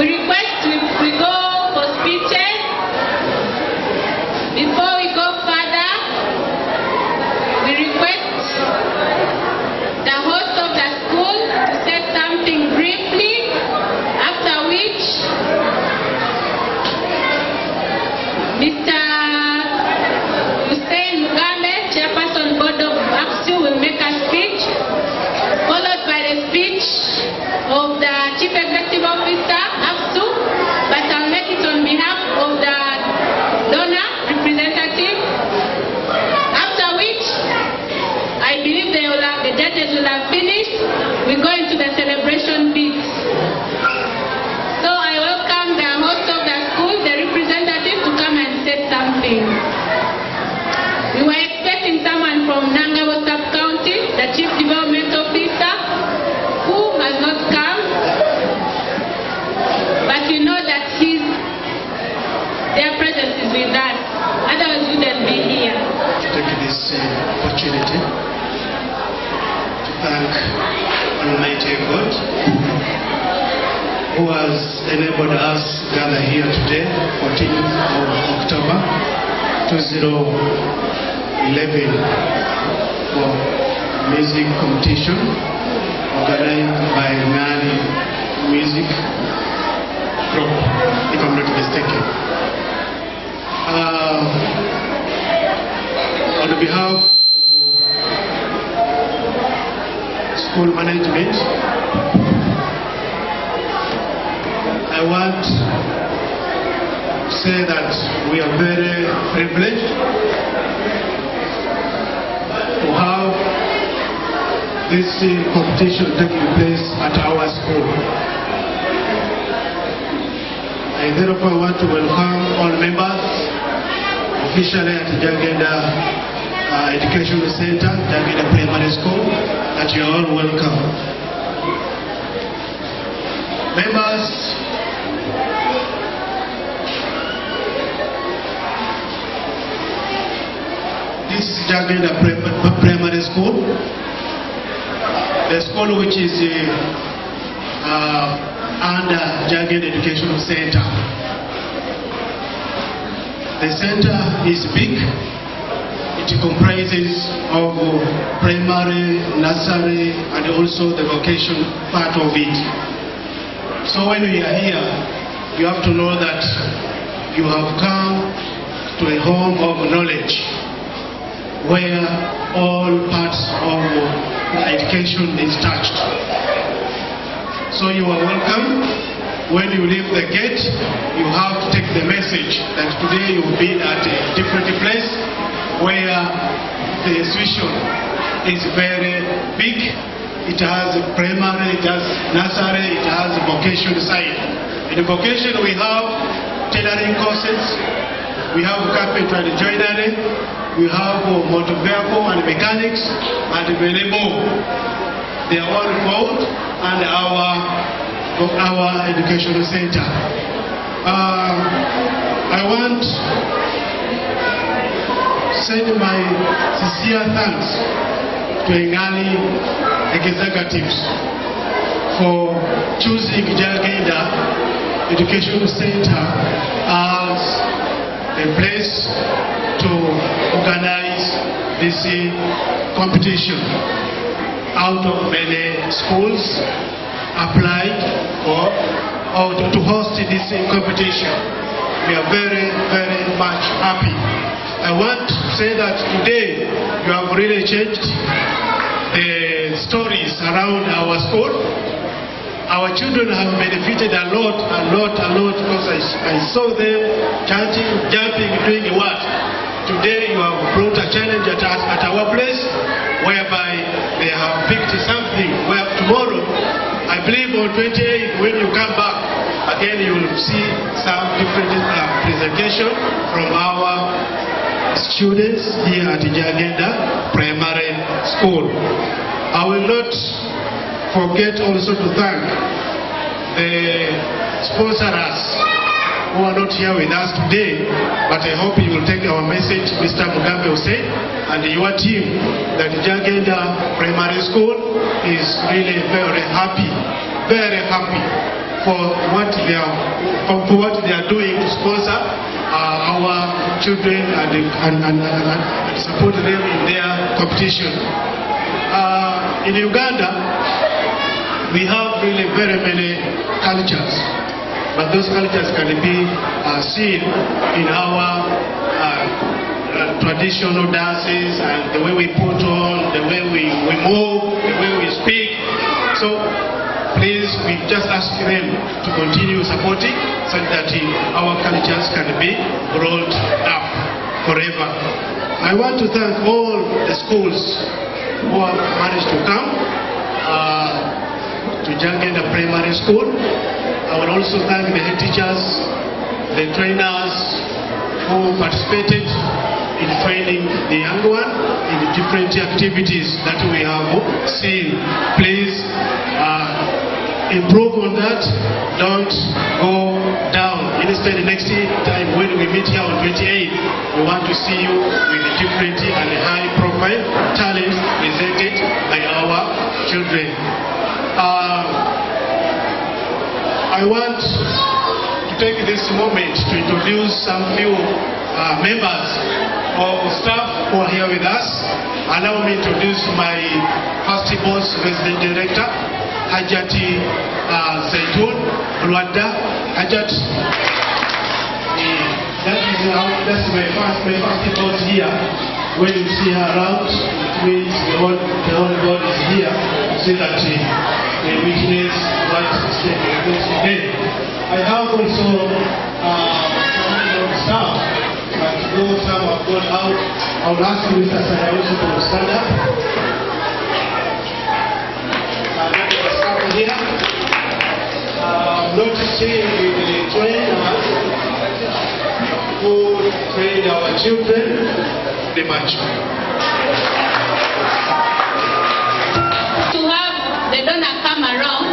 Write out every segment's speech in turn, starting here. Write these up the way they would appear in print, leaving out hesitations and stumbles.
We request we go for speeches. Before we go further, we request the host of the school to say something briefly, after which Mr. Hussein Mugambe, Chairperson Board of APSU, will make a speech, followed by the speech of the Chief Executive Officer, APSU, but I'll make it on behalf of the donor representative. After which, I believe the judges will have finished. We go into the celebration bit. So I welcome the host of the school, the representative, to come and say something. We were expecting someone from Nangabo Sub-County, the Chief Development Officer, who has not come. But we know that their presence is with us. Otherwise, we wouldn't be here. To take this opportunity to thank Almighty God who has enabled us to gather here today, 14th of October 2011, for music competition organized by Nani Music Group, if I'm not mistaken. On behalf of school management, I want to say that we are very privileged to have this competition taking place at our school. I therefore want to welcome all members officially at Jagenda Educational Center, Jagenda Primary School, that you are all welcome. Members, this is Jagenda Primary School, the school which is under Jagenda Educational Center. The center is big. It comprises of primary, nursery, and also the vocation part of it. So when we are here, you have to know that you have come to a home of knowledge where all parts of education is touched. So you are welcome. When you leave the gate, you have to take the message that today you will be at a different place where the institution is very big. It has primary, it has nursery, it has vocation side. In the vocation we have tailoring courses, we have carpentry and joinery, we have motor vehicle and mechanics, and many more. They are all involved and our educational center. I want to send my sincere thanks to Engali executives for choosing Jagenda Educational Center as a place to organize this competition. Out of many schools applied or to host this competition. We are very, very much happy. I want to say that today you have really changed the stories around our school. Our children have benefited a lot because I saw them chanting, jumping, doing what? Today you have brought a challenge at our place whereby they have picked something where tomorrow, I believe on 28th, when you come back, again you will see some different presentation from our students here at Jagenda Primary School. I will not forget also to thank the sponsors who are not here with us today, but I hope you will take our message, Mr. Mugambe Hussein, and your team, that Jagenda Primary School is really very happy for what they are doing to sponsor our children and support them in their competition. In Uganda, we have really very many cultures, but those cultures can be seen in our traditional dances and the way we put on, the way we move, the way we speak. So please, we just ask them to continue supporting so that our cultures can be rolled up forever. I want to thank all the schools who have managed to come to Jangenda Primary School. I will also thank the head teachers, the trainers who participated in training the young one in the different activities that we have seen. Please improve on that. Don't go down. Instead, next time when we meet here on 28th, we want to see you with a different and high profile talent presented by our children. I want to take this moment to introduce some few members of staff who are here with us. Allow me to introduce my first boss, resident director, Hajati Zaitun Rwanda. Hajat, that's my first boss here. When you see her around, it means the whole board is here so that they witness what is taking place today. I have also some staff, but though some have gone out, I would ask you, Mr. Sayaosu, to stand up. Here, noticing the trainers who train our children, the match. To have the donor come around,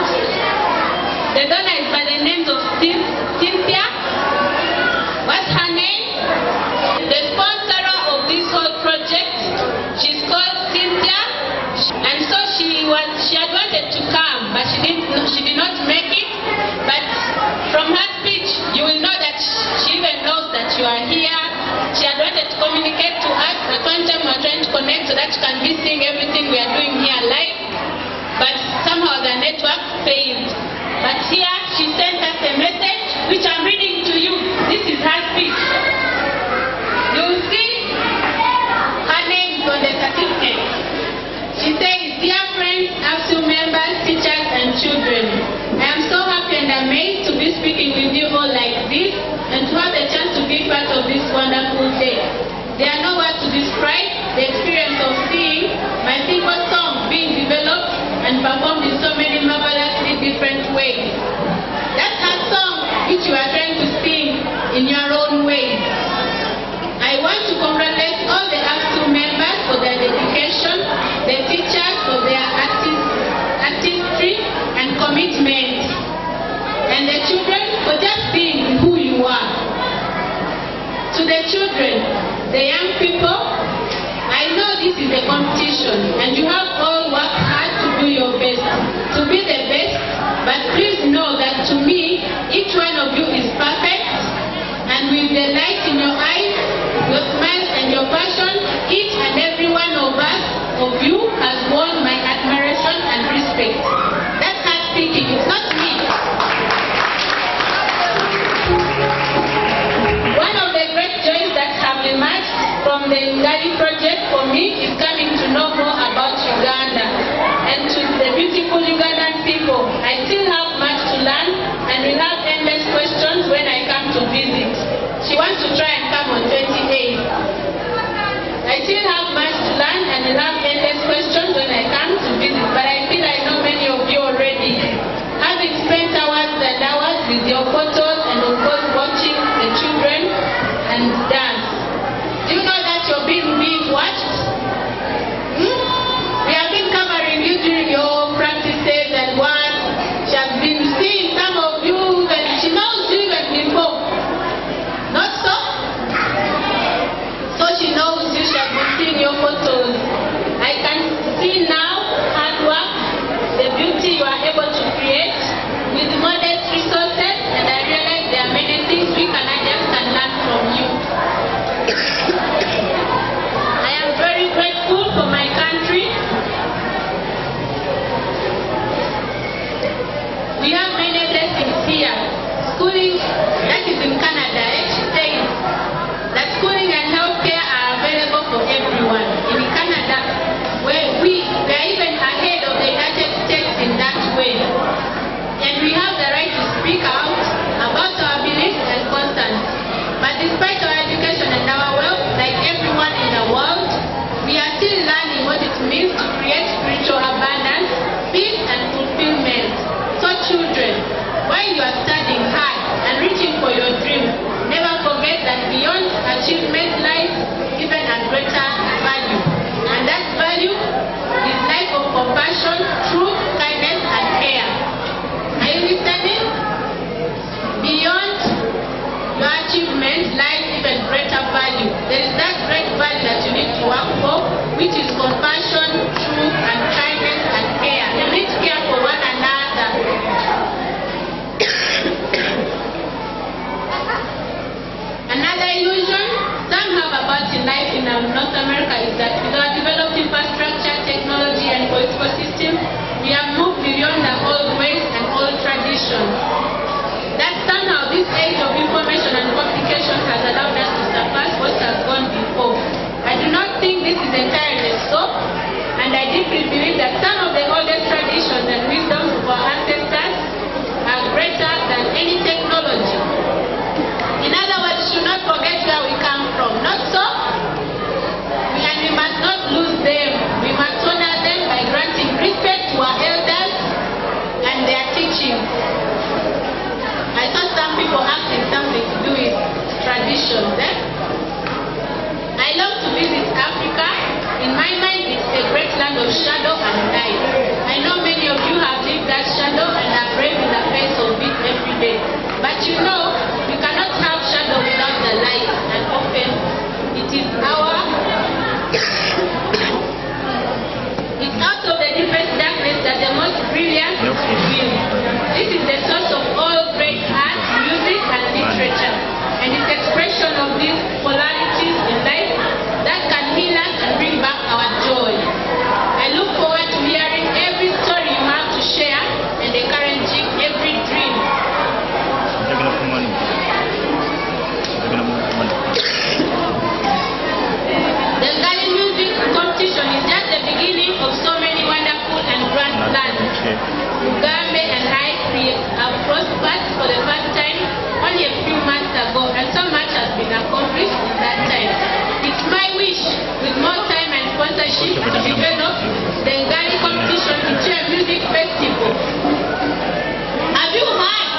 the donor is by the name of Cynthia. What's her name? The sponsor of this whole project, she's called Cynthia, and so she had wanted to come, but she did not make it. But from her speech, you will know that she even knows that you are here. She had wanted to communicate to us. At one time, we were trying to connect so that she can be seeing everything we are doing here live. But somehow the network failed. But here, she sent us a message, which I'm reading to you. This is her speech. You will see her name on the certificate. She says, "Dear friends, AFSU members, teachers, and children, I am so happy and amazed to be speaking with you all like this and to have the chance to be part of this wonderful day. There are no words to describe the experience of seeing my favorite song being developed and performed in so many marvelously different ways." That's her song which you are trying to sing in your own way. I want to congratulate all the AFSU members for their dedication, the teachers for their artistry and commitment, and the children for just being who you are. To the children, the young people, I know this is a competition and you have all worked hard to do your best, to be the best, but please know that to me, each one of you is perfect, and with the light in your eyes, your smile and your passion, each and every one of us, of you, has won my admiration and respect. That's her speaking, it's not me. One of the great joys that have emerged from the Ngali project for me is coming to know more about Uganda. And to the beautiful Ugandan people, I still have much to learn and will have endless questions when I come to visit. She wants to try and come on 28th. I still have much to learn and will have endless questions when I come to visit, but I feel I know many of you already. Having spent hours and hours with your photos and of course watching the children and dance. Do you know that you're being watched? We have been covering you during your practices and what. She has been seeing some of you and she knows you even before. Not so? So she knows you, she has been seeing your photos. I can see now hard work, the beauty you are able to create with modest we work for, which is compassion, truth, and kindness and care. We need to care for one another. Another illusion some have about life in North America is that with our developed infrastructure, technology, and political system, we have moved beyond the old ways and old traditions. That somehow this age of information and communication has allowed us to surpass what has gone before. I do not think this is entirely so, and I deeply believe that some of the oldest traditions and wisdoms of our ancestors are greater than any technology. In other words, we should not forget where we come from. Not so? And we must not lose them. We must honor them by granting respect to our elders and their teaching. I saw some people asking something to do with traditions. I love to visit Africa. In my mind, it's a great land of shadow and light. I know many of you have lived that shadow and are brave in the face of it every day. But you know, you cannot have shadow without the light, and often it is it's out of the deepest darkness that the most brilliant is revealed. This is the source of all great art, music, and literature, and its expression of these polarities in life that can heal us and bring back our joy. I look forward to hearing every story you have to share and encouraging every dream. The Gali Music Competition is just the beginning of so many wonderful and grand plans. Mugambe and I have prospered for the first time only a few months ago, and so much has been accomplished in that time. It's my wish, with more time and sponsorship, to develop the Gali Competition into a music festival. Have you heard?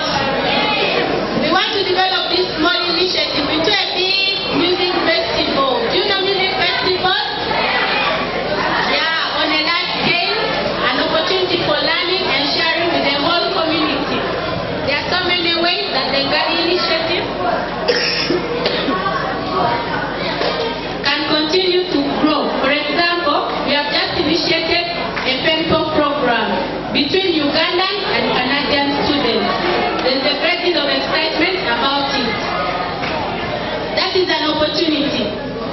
We want to develop this small initiative into a big music festival. Do you know music festival? Yeah, on a large scale, an opportunity for learning and sharing with the whole community. There are so many ways that the Gali initiative can continue to grow. For example, we have just initiated a penpal program between Ugandan and Canadian students. There's a great deal of excitement about it. That is an opportunity.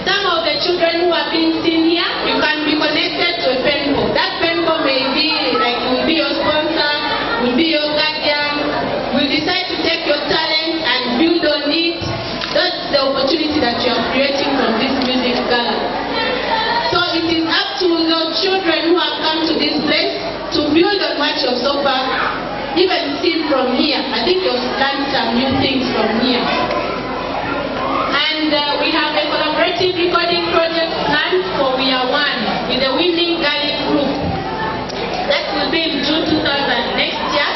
Some of the children who are being seen here, you can be connected to a penpal. That penpal may be like, will be your sponsor, will be your guardian, will decide to take your talent and build on it. That's the opportunity that you are creating from this music gala. So it is up to the children who have come to this place to build on what you have so far even seen from here. I think you'll learn some new things from here. And we have a collaborative recording project planned for Year 1 with the winning Gali group. That will be in June 2000 next year.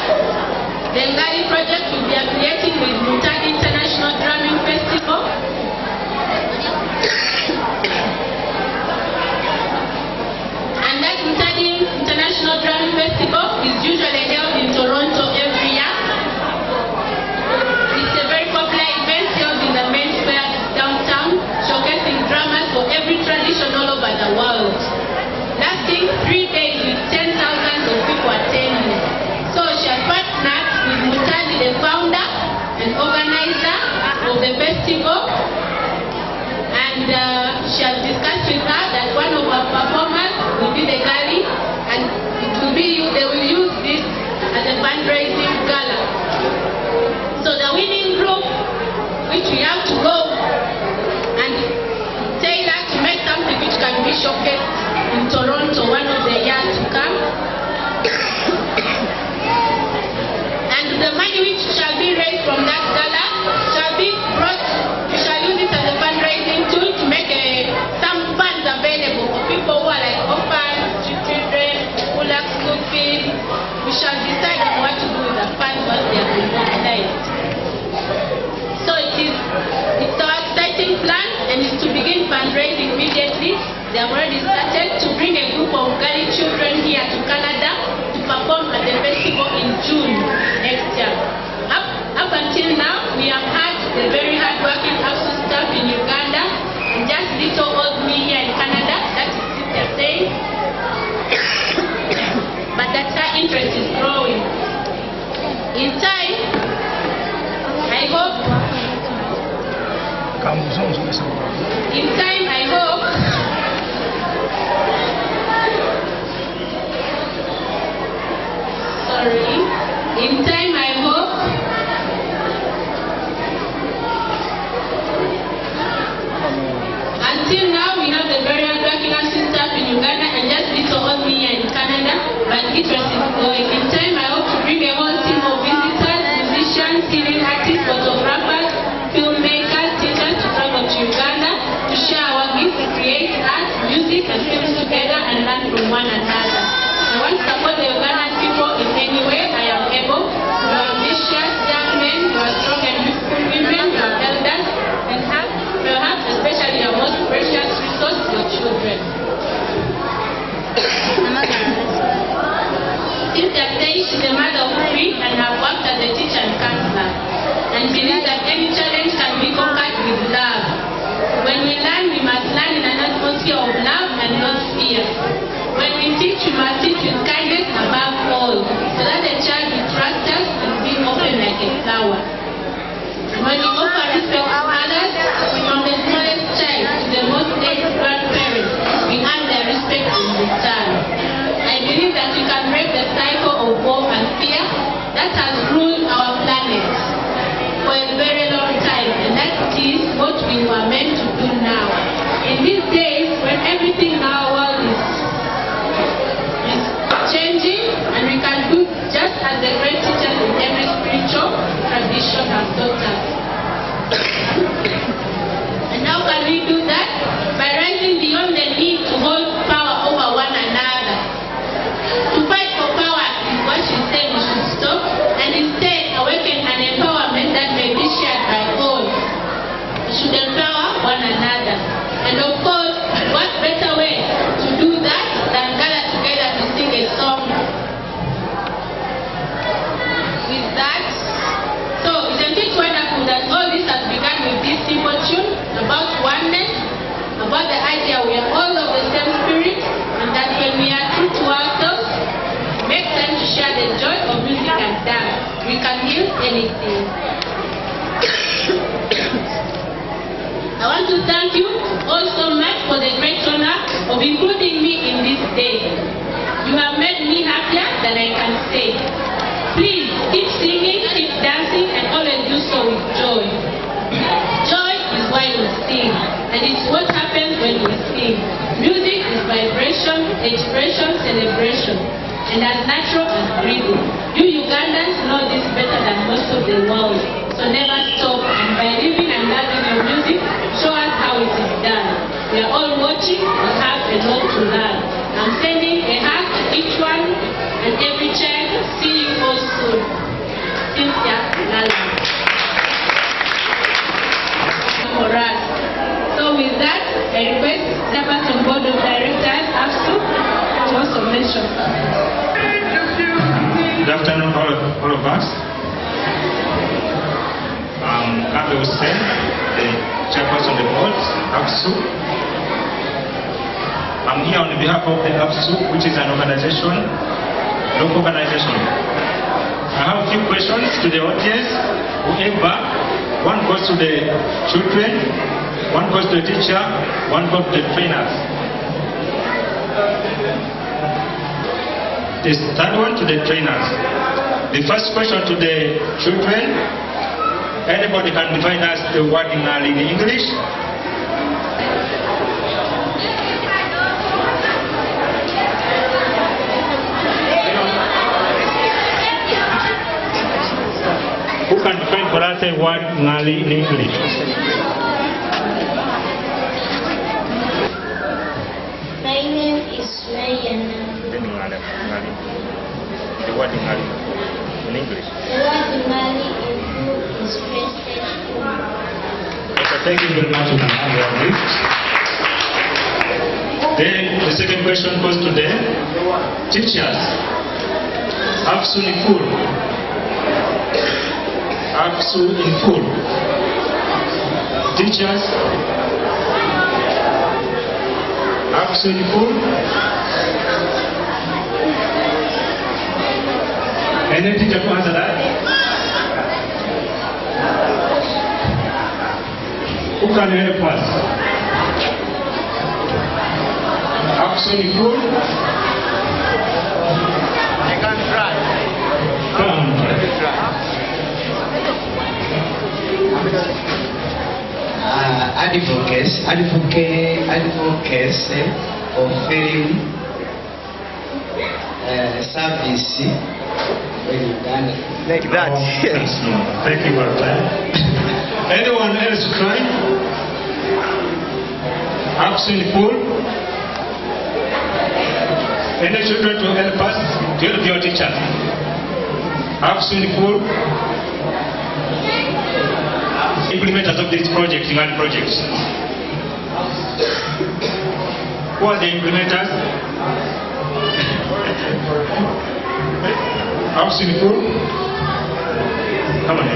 The Gali project will be affiliating with Mutadi International Drumming Festival. And that Mutadi International Drumming Festival is usually held in Toronto every year. It's a very popular event held in the main square downtown, showcasing drummers for every tradition all over the world. Lasting 3 days with 10,000 of people attending. So she has partnered with Mutadi, the founder and organizer of the festival, and she has discussed with her that one of our performers will be the Gali, and it will be, they will use this as a fundraising gala. So the winning group, which we have to go and tailor to make something which can be showcased in Toronto one of the years to come. And the money which shall be raised from that gala shall be brought, we shall use it as a fundraising tool to make some funds available for people who are like orphans, children, who lack school fees. We shall decide on what to do with the funds once they have been mobilized. So it's our exciting plan, and it's to begin fundraising immediately. They have already started to bring a group of Gali children here to Canada to perform at the festival in June next year. Up until now, we have had the very hard-working AFSU staff in Uganda, and just little old me here in Canada interest is growing. In time, I hope until now we have the very hardworking staff in Uganda and just little on me in Canada, but interest is growing. In time, I hope to bring a whole team of visitors, musicians, healing artists, photographers, filmmakers, teachers to travel to Uganda to share our gifts, create art, music, and films together and learn from one another. I want to support the Ugandan people in any way I am able. You are ambitious young men, you are strong and beautiful women, you are elders, and perhaps especially your most precious resource, your children. Cynthia says she's a mother of 3 and have worked as a teacher and counselor, and believes that any challenge can be conquered with love. When we learn, we must learn in an atmosphere of love and not fear. When we teach, we must teach with kindness above all, so that the child will trust us and be open like a flower. When we offer respect to others, from the smallest child to the most aged grandparents, we earn their respect in return. I believe that we can break the cycle of war and fear that has ruled our planet for a very long time, and that is what we were meant to do now. In these days, when everything in our world is changing, and we can do just as the great teachers in every spiritual tradition have taught us. And how can we do that? By rising beyond the need to hold power over one another. To fight for power is what she said we should stop, and instead awaken an empowerment that may be shared by all. We should empower one another. And of course, what better way to do that than gather together to sing a song? With that, so isn't it wonderful that all this has begun with this simple tune about oneness, about the idea we are all of the same spirit, and that when we are true to ourselves, make time to share the joy of music and dance. We can heal anything. I want to thank you all so much for the great honor of including me in this day. You have made me happier than I can say. Please keep singing, keep dancing, and always do so with joy. Joy is why we sing, and it's what happens when we sing. Music is vibration, expression, celebration, and as natural as breathing. You Ugandans know this better than most of the world, so never stop, and by living and loving your music, show us how it is done. We are all watching, we have a lot to learn. I'm sending a hug to each one and every child. See you all soon. Cynthia Lala. For us. So with that, I request members on board of directors AFSU to also mention. Good afternoon, all of us. I'm Abe Hussein, the chairperson of the board, AFSU. I'm here on behalf of the AFSU, which is an organization, local organization. I have a few questions to the audience. Whoever, one goes to the children, one goes to the teacher, one goes to the trainers. The third one to the trainers. The first question to the children. Anybody can define us the word in English? Who can define for us a word in English? My name is Ryan. The word in English. The word Mali is present. Okay, thank you very much. Then the second question goes to the teachers. AFSU in full. AFSU in full. Teachers. AFSU in full. Any teacher to answer that? Who can help us? Action good? I can try. Come on. Advocacy of film service in Uganda. Like that. Yes. Thank you very much. Anyone else try? Action full? Any children to help us? To help your teacher? Action full? Implementers of this project, Iman project. Who are the implementers? Action full? Come on.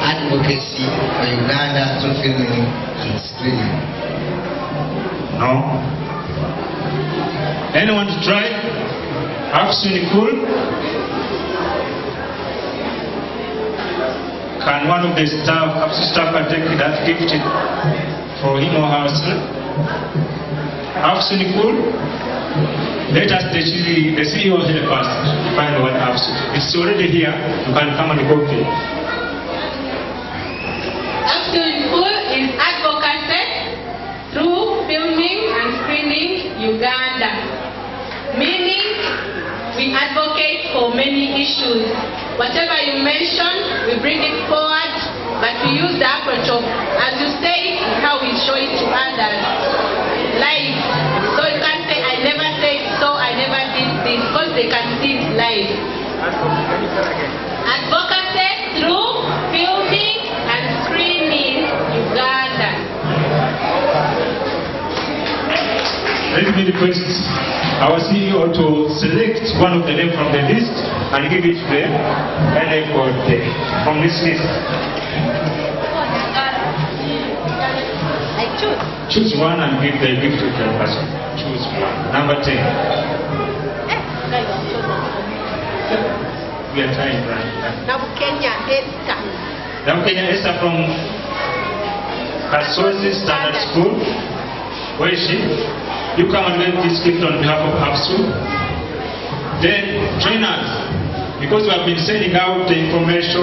Advocacy for Uganda through filming and screening. No. Anyone to try? Action full? Can one of the staff take that gift for him or herself? Action full? Let us, the CEO help us find one action. It's already here. You can come and copy. Action full is advocacy through filming and screening Uganda. Meaning, we advocate for many issues. Whatever you mention, we bring it forward, but we use the approach of, as you say, how we show it to others. Live. So you can't say, I never said so, I never did this, because they can see it live. Advocacy through filming and screening Uganda. Let me request our CEO to select one of the names from the list and give it to them from this list. I choose. Choose one and give the gift to the person. Choose one. Number 10. We are trying, right? Now Kenya Esther. Now Kenya Esther from Kasozi Standard School. Where is she? You come and make this gift on behalf of APSU. Then trainers, because we have been sending out the information.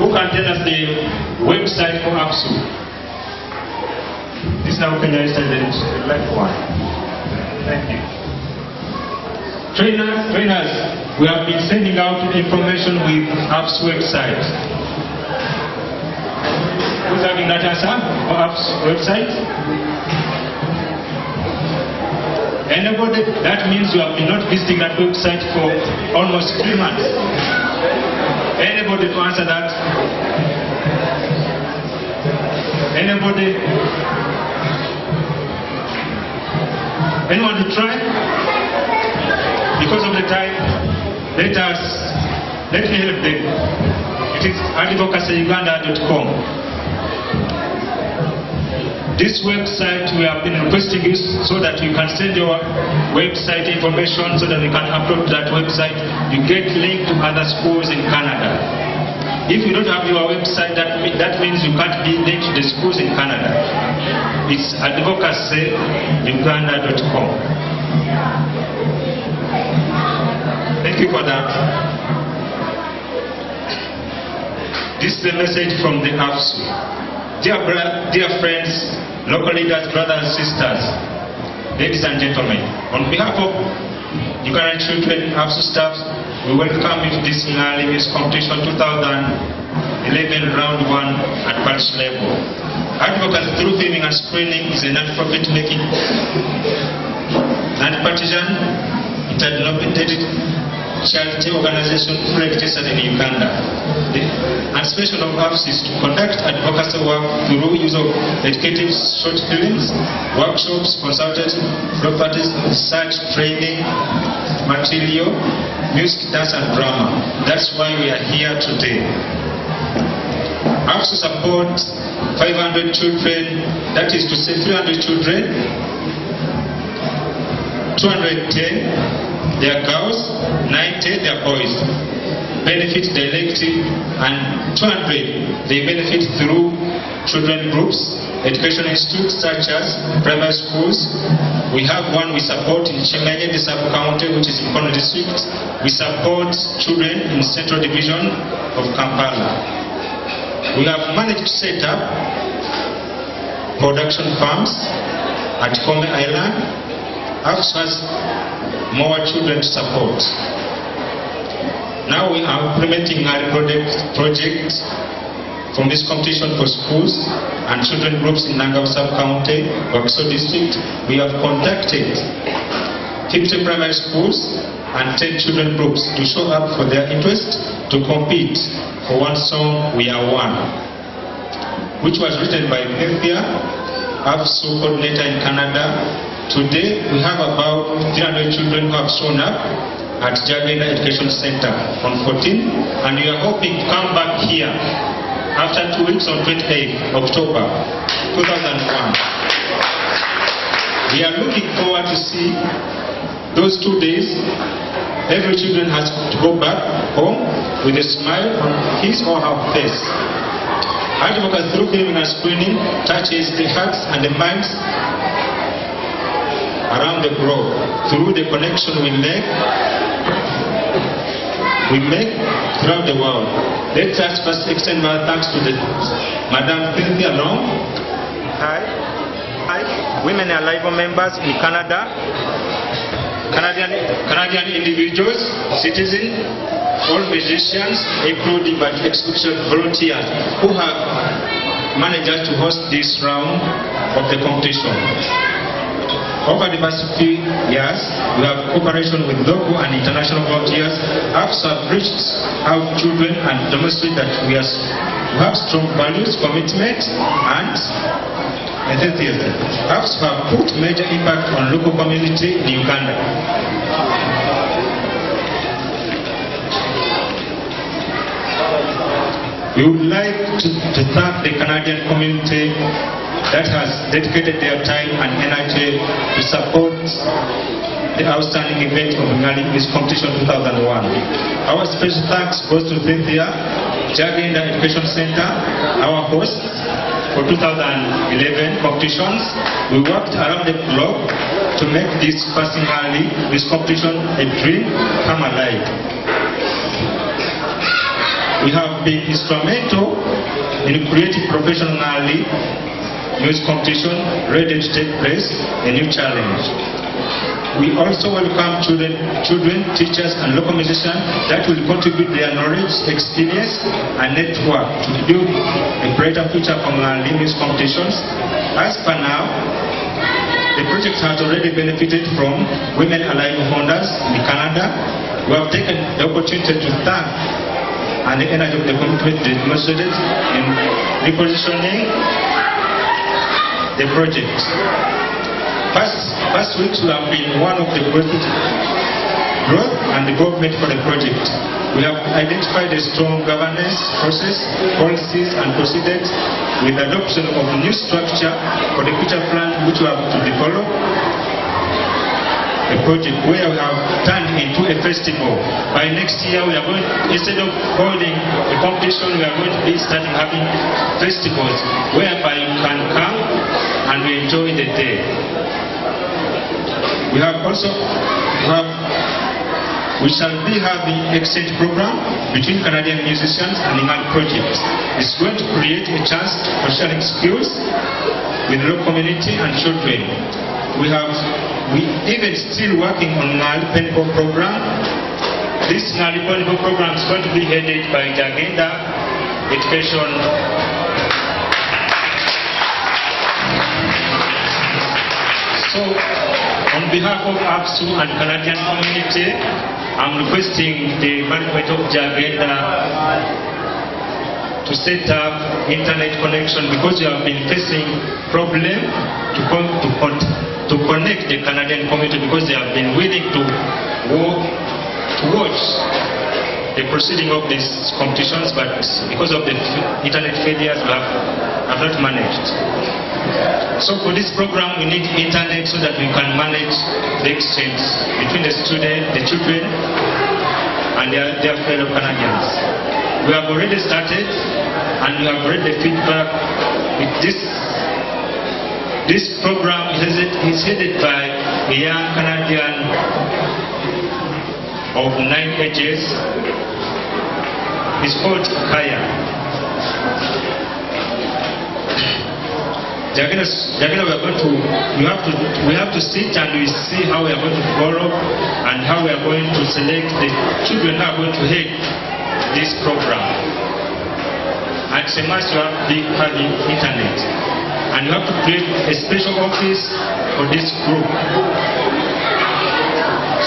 Who can tell us the website for APSU? This is now Kenya is the left one. Thank you. Trainers, we have been sending out information with APSU website. Who's having that answer for APSU website? Anybody? That means you have been not visiting that website for almost 3 months. Anybody to answer that? Anybody? Anyone to try? Because of the time, let me help them. It is advocacyuganda.com. This website we have been requesting you so that you can send your website information so that we can upload that website. You get linked to other schools in Canada. If you don't have your website, that means you can't be linked to the schools in Canada. It's advocacyuganda.com. Thank you for that. This is the message from the APSU. Dear friends, local leaders, brothers and sisters, ladies and gentlemen, on behalf of Ugandan children, APSU staff, we welcome you to this Ngali Music Competition 2011 round 1 at Parish Level. Advocacy through filming and screening is a non-profit making, non-partisan, interdenominated charity organization fully registered in Uganda. The anticipation of APSU is to conduct advocacy work through use of educative short films, workshops, consultative properties, research, training, material, music, dance and drama. That's why we are here today. APSU supports 500 children that is to say 300 children, 210 they are girls, 90 they are boys, benefit directly, and 200 they benefit through children groups, education institutes such as primary schools. We have one we support in Chemenye, the sub-county, which is in Kono district. We support children in Central Division of Kampala. We have managed to set up production farms at Kome Island. Also has more children to support. Now we are implementing our project from this competition for schools and children groups in Nangam sub-county, Wakiso district. We have contacted 50 primary schools and 10 children groups to show up for their interest to compete for one song, We Are One, which was written by Bethia, AFSU coordinator in Canada. Today we have about 300 children who have shown up at Jagenda Education Center on 14, and we are hoping to come back here after 2 weeks on 28th October 2001. We are looking forward to see those 2 days. Every children has to go back home with a smile on his or her face. Advocacy through filming and screening touches the hearts and the minds around the globe through the connection we make throughout the world. Let us first extend my thanks to the Madam Cynthia Long. Hi, Women Alive members in Canada, Canadian individuals, citizens, all musicians, including but exclusive volunteers who have managed to host this round of the competition. Over the past few years, we have cooperation with local and international volunteers. Also have reached out children and demonstrate that we have strong values, commitment, and enthusiasm. Also have put major impact on local community in Uganda. We would like to thank the Canadian community that has dedicated their time and energy to support the outstanding event of Ngali Miss Competition 2001. Our special thanks goes to Cynthia, Jagenda Education Center, our host for 2011 competitions. We worked around the clock to make this first Ngali Miss Competition a dream come alive. We have been instrumental in creating professionally Miss Competition ready to take place, a new challenge. We also welcome children, teachers and local musicians that will contribute their knowledge, experience and network to build a brighter future for Ngali Miss Competitions. As per now, the project has already benefited from Women Alive founders in Canada. We have taken the opportunity to thank and the energy of the commitment demonstrated in repositioning the project. Past weeks we have been one of the greatest growth and development for the project. We have identified a strong governance process, policies and proceeded with adoption of a new structure for the future plan which we have to develop a project where we have turned into a festival. By next year we are going, instead of holding a competition, we are going to be starting having festivals whereby you can come and we enjoy the day. We have also we shall be having exchange program between Canadian musicians and Ngali projects. It's going to create a chance for sharing skills with the local community and children. We even still working on Ngali Penpo program. This Ngali Penpo program is going to be headed by Jagenda Education. So, on behalf of AFSU and Canadian community, I'm requesting the management of Jagenda to set up internet connection because we have been facing problem to connect the Canadian community because they have been willing to watch the proceeding of these competitions, but because of the internet failures, we have not managed. So for this program, we need internet so that we can manage the exchange between the children, and their fellow Canadians. We have already started, and we have read the feedback. This program is headed by a young Canadian of 9 ages. It's called Kaya. Jagina, we have to sit and we see how we are going to develop and how we are going to select the children who are going to head this program. And it's a must to have the internet. And you have to create a special office for this group.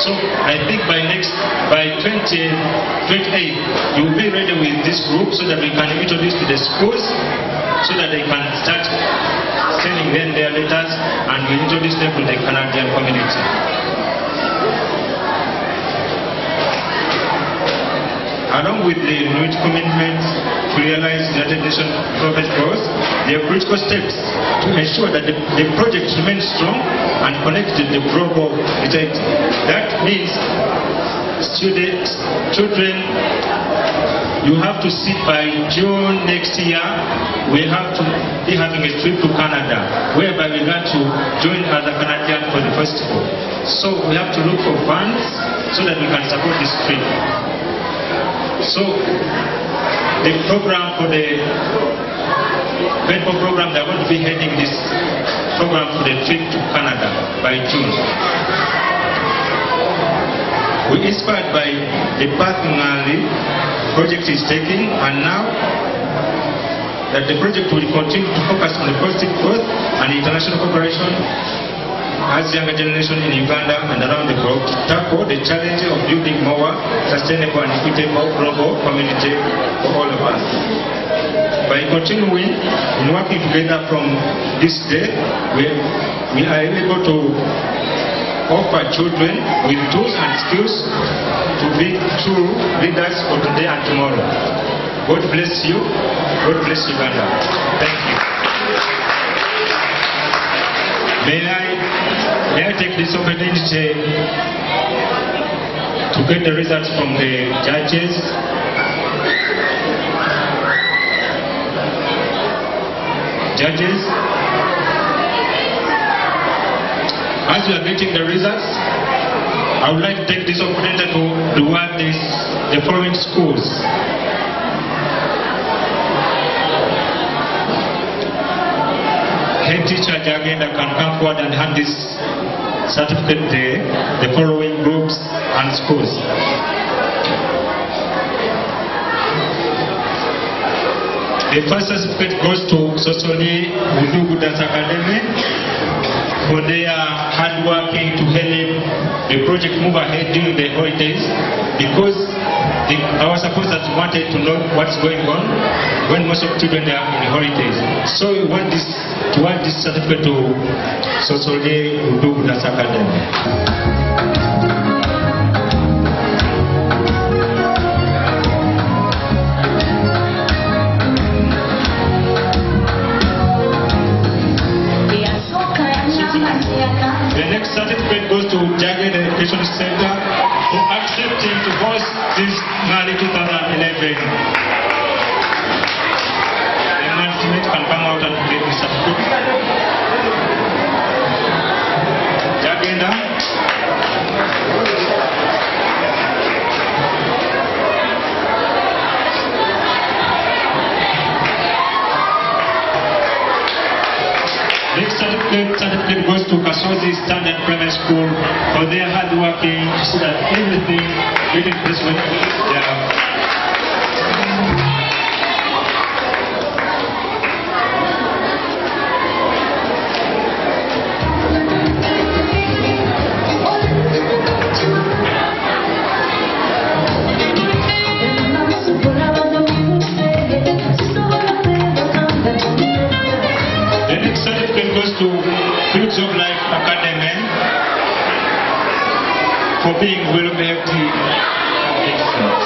So I think by 2028, you will be ready with this group so that we can introduce to the schools so that they can start sending them their letters and we introduce them to the Canadian community. Along with the renewed commitment to realize United Nations Development Goals, there are critical steps to ensure that the project remains strong and connected to the global society. That means children, you have to see by June next year, we have to be having a trip to Canada, whereby we're going to join other Canadians for the festival. So we have to look for funds so that we can support this trip. So the program for the program, they're going to be heading this program for the trip to Canada by June. We're inspired by the path Ngali project is taking, and now that the project will continue to focus on the positive growth and international cooperation as younger generation in Uganda and around the globe to tackle the challenge of building more sustainable and equitable global community for all of us. By continuing and working together from this day, we are able to offer children with tools and skills to be true leaders for today and tomorrow. God bless you. God bless Uganda. Thank you. May I take this opportunity to get the results from the judges. Judges, as we are getting the results, I would like to take this opportunity to reward the following schools. Head teacher Jagenda can come forward and hand this certificate to the following groups and schools. The first certificate goes to Sosoli Udugu Dance Academy for their hard working to help the project move ahead during the holidays, because our supporters wanted to know what's going on when most of children are in holidays. So we want this certificate to Sosoli Udugu Dance Academy. The next certificate goes to Jagged Education Center for accepting to host this Mali 2011. The management can come out and take the certificate. Jagenda. Next certificate goes to Kasozi Standard Primary School for their hard working so that everything will be place when they are. To Fruits of Life Academy for being well behaved and excellent.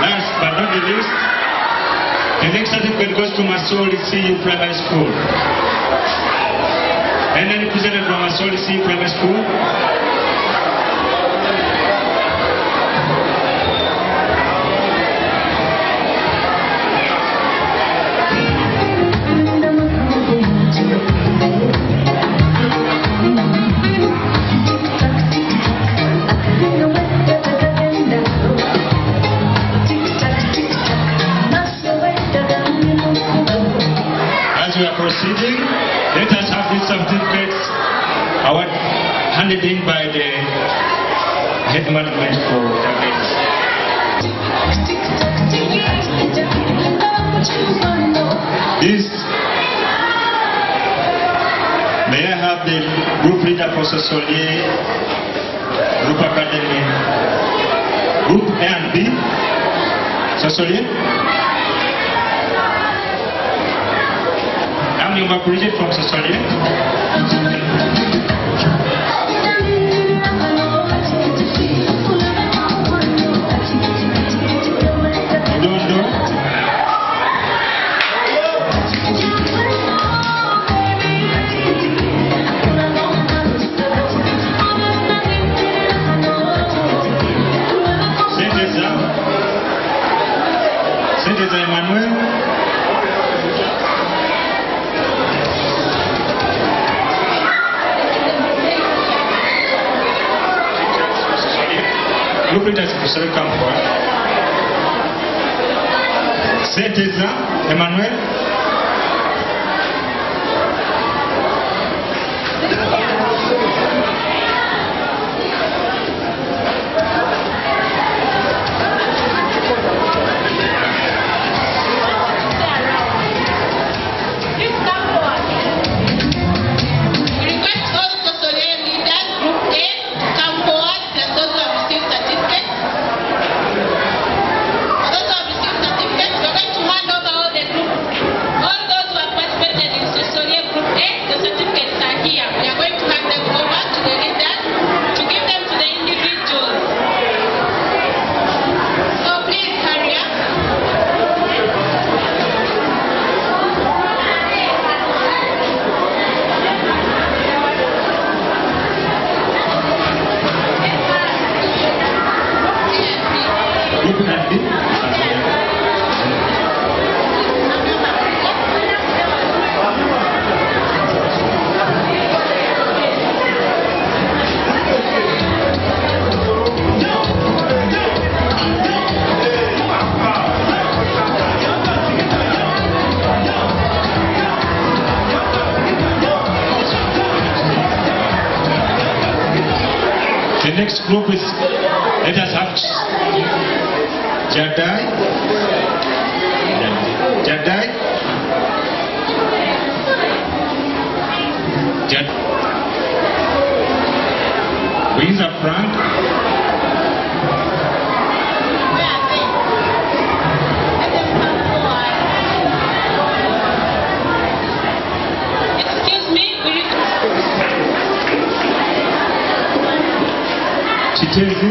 Last but not the least, the next certificate goes to Masoli CU Primary School. And then represented from Masoli CU Primary School. As we are proceeding, let us have these certificates handed in by the head management for Jagains. This, may I have the group leader for Sosolier, Group Academy, Group A and B, Sosolier? I'm the operator from Sosolier. Emmanuel. Group leaders for come forward. Saint-Eza, Emmanuel. The next group is, let us have Jadai. Windsor Frank. Excuse me, Chitezi.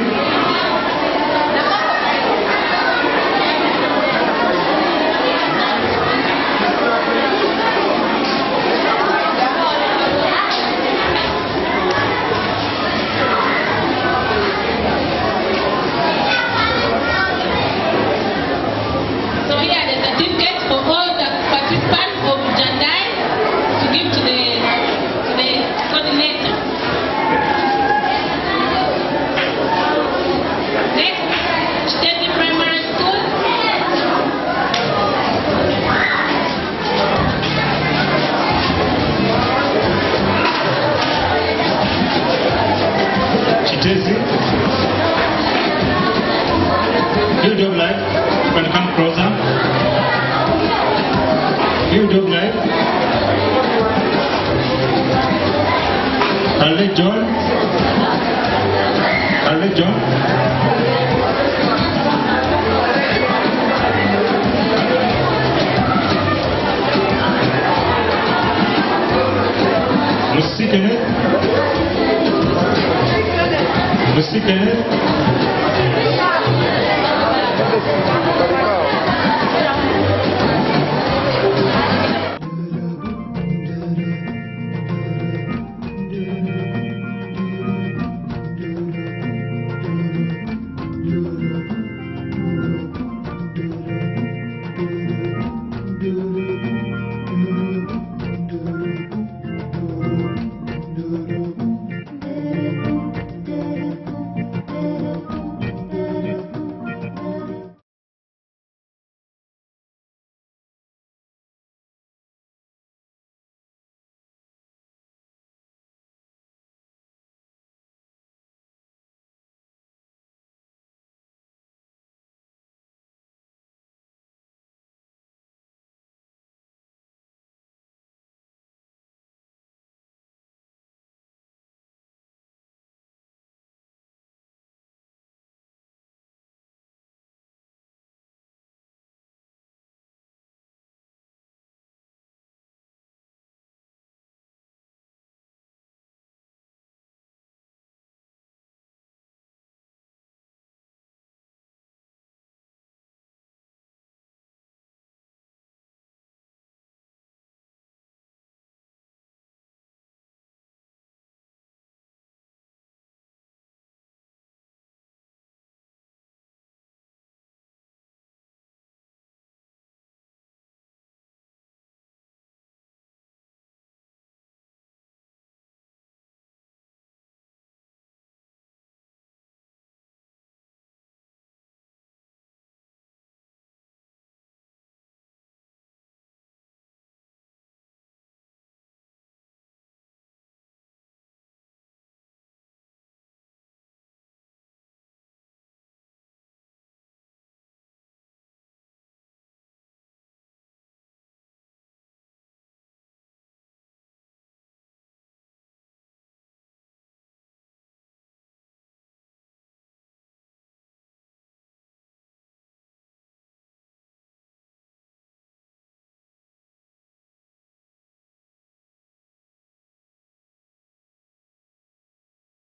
So here are the certificates for all the participants of Jandai to give to the coordinator. Next, State Primary School. Chitezi. You do life. You can come closer. You do life. Carly John. Carly John. Musikene. Merci Kenneth.